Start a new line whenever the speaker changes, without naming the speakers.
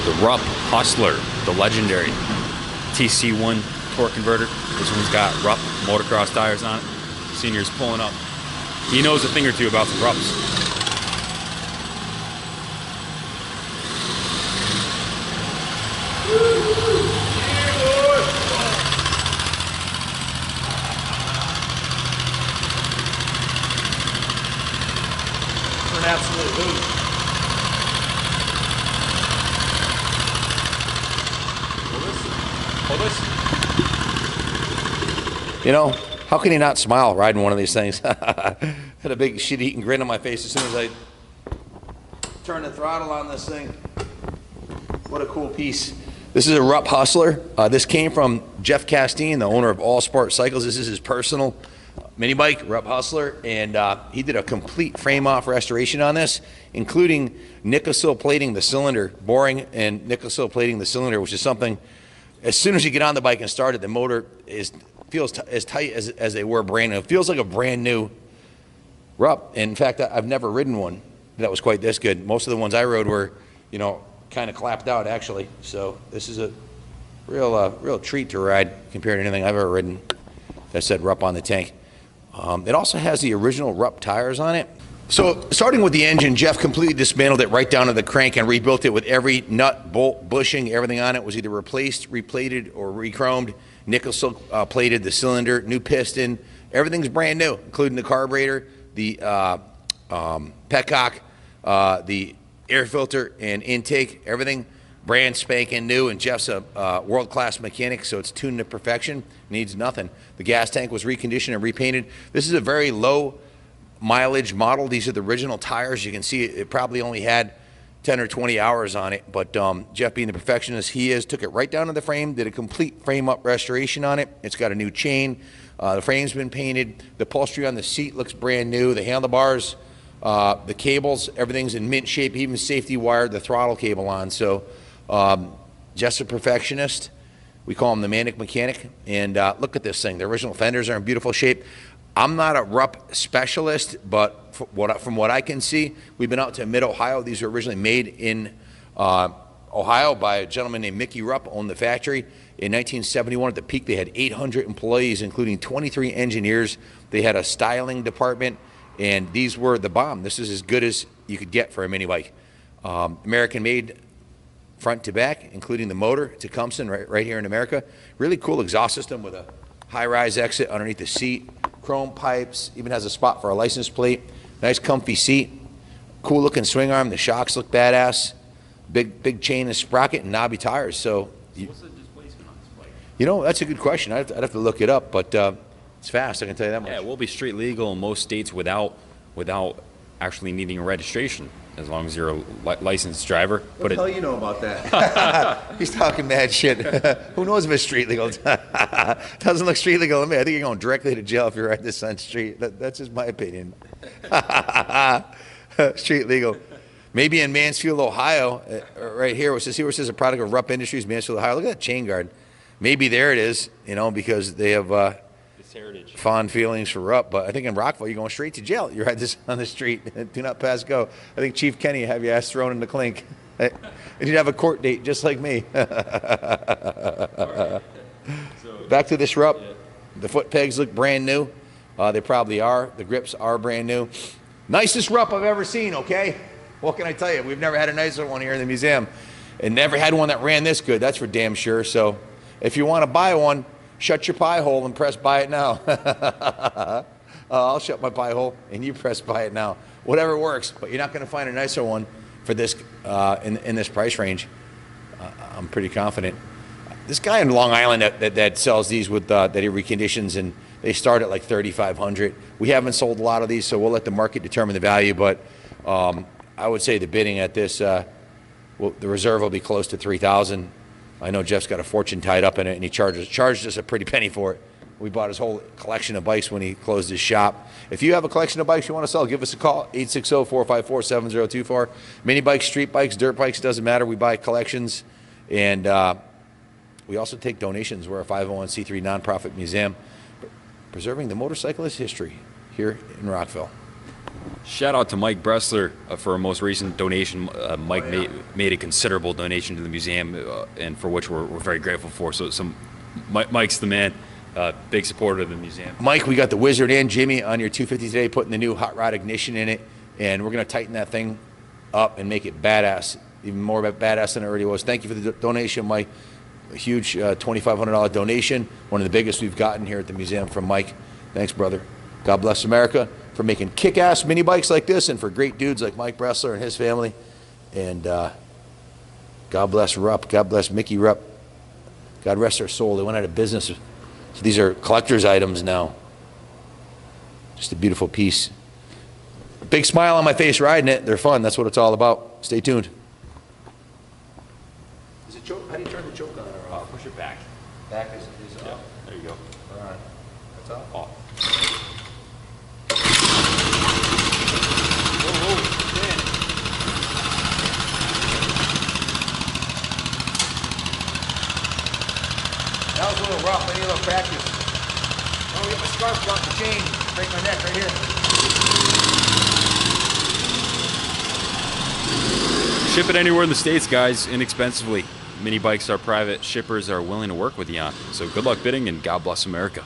The Rupp Hustler, the legendary TC1 torque converter. This one's got Rupp motocross tires on it. Senior's pulling up. He knows a thing or two about the Rupps.
An absolute hoot. Hold this.
You know, how can you not smile riding one of these things? Had a big shit-eating grin on my face as soon as I turned the throttle on this thing. What a cool piece. This is a Rupp Hustler. This came from Jeff Castine, the owner of All Sport Cycles. This is his personal mini bike, Rupp Hustler, and he did a complete frame-off restoration on this, including nickel sill plating the cylinder, boring and nickel sill plating the cylinder, which is something, as soon as you get on the bike and start it, the motor feels as tight as they were brand new. It feels like a brand new Rupp. In fact, I've never ridden one that was quite this good. Most of the ones I rode were, you know, kind of clapped out actually. So this is a real treat to ride compared to anything I've ever ridden that said Rupp on the tank. It also has the original Rupp tires on it. So starting with the engine, Jeff completely dismantled it right down to the crank and rebuilt it with every nut, bolt, bushing, everything on it was either replaced, replated, or re-chromed. Nickel silk plated the cylinder, new piston, everything's brand new, including the carburetor, the petcock, the air filter and intake, everything brand spanking new, and Jeff's a world-class mechanic, so it's tuned to perfection, needs nothing. The gas tank was reconditioned and repainted. This is a very low mileage model. These are the original tires. You can see it probably only had 10 or 20 hours on it, but Jeff, being the perfectionist he is, took it right down to the frame, did a complete frame-up restoration on it. It's got a new chain. The frame's been painted. The upholstery on the seat looks brand new. The handlebars, the cables, everything's in mint shape, even safety wired the throttle cable on. So Jeff's a perfectionist. We call him the Manic Mechanic. And look at this thing. The original fenders are in beautiful shape. I'm not a Rupp specialist, but from what I can see, we've been out to mid-Ohio. These were originally made in Ohio by a gentleman named Mickey Rupp, owned the factory. In 1971, at the peak, they had 800 employees, including 23 engineers. They had a styling department, and these were the bomb. This is as good as you could get for a mini bike. American-made front to back, including the motor. It's a Tecumseh right here in America. Really cool exhaust system with a high-rise exit underneath the seat. Chrome pipes, even has a spot for a license plate. Nice comfy seat. Cool looking swing arm. The shocks look badass. Big chain and sprocket and knobby tires. So,
What's the displacement on this bike?
You know, that's a good question. I'd have to look it up, but it's fast, I can tell you that much.
Yeah, it will be street legal in most states without actually needing a registration, as long as you're a licensed driver.
What the hell you know about that?
He's talking mad shit. Who knows if it's street legal? Doesn't look street legal to me. I think you're going directly to jail if you ride this on the street. That's just my opinion. Street legal. Maybe in Mansfield, Ohio, right here, where it says a product of Rupp Industries, Mansfield, Ohio. Look at that chain guard. Maybe there it is, you know, because they have
Heritage.
fond feelings for Rupp. But I think in Rockville, you're going straight to jail. You ride this on the street. Do not pass go. I think Chief Kenny will have your ass thrown in the clink. And you'd have a court date just like me.
Right. So,
back to this Rupp.
Yeah.
The foot pegs look brand new. They probably are. The grips are brand new. Nicest Rupp I've ever seen, okay? What can I tell you? We've never had a nicer one here in the museum. And never had one that ran this good, that's for damn sure. So if you want to buy one, shut your pie hole and press buy it now. I'll shut my pie hole and you press buy it now. Whatever works, but you're not going to find a nicer one for this in this price range. I'm pretty confident. This guy in Long Island that sells these with that he reconditions, and they start at like $3,500. We haven't sold a lot of these, so we'll let the market determine the value. But I would say the bidding at this, the reserve will be close to $3,000. I know Jeff's got a fortune tied up in it, and he charged us a pretty penny for it. We bought his whole collection of bikes when he closed his shop. If you have a collection of bikes you want to sell, give us a call, 860-454-7024. Mini bikes, street bikes, dirt bikes, doesn't matter. We buy collections, and we also take donations. We're a 501c3 nonprofit museum preserving the motorcyclist history here in Rockville.
Shout out to Mike Bressler for a most recent donation. Mike made a considerable donation to the museum, and for which we're very grateful for. So Mike's the man, big supporter of the museum.
Mike, we got the Wizard and Jimmy on your 250 today, putting the new hot rod ignition in it, and we're going to tighten that thing up and make it badass, even more badass than it already was. Thank you for the donation, Mike. A huge $2,500 donation, one of the biggest we've gotten here at the museum from Mike. Thanks, brother. God bless America for making kick-ass mini bikes like this, and for great dudes like Mike Bressler and his family. And God bless Rupp. God bless Mickey Rupp. God rest their soul. They went out of business. So these are collector's items now. Just a beautiful piece. Big smile on my face riding it. They're fun. That's what it's all about. Stay tuned. Is it choke? How do you turn the choke on or off?
Push it back.
Back is
Yeah,
off.
there you go.
All right. That's off.
Off.
That was a little rough. I need a little practice. Oh, get my scarf off the chain. Break my neck right here.
Ship it anywhere in the States, guys, inexpensively. Mini bikes are private. Shippers are willing to work with you on. So good luck bidding, and God bless America.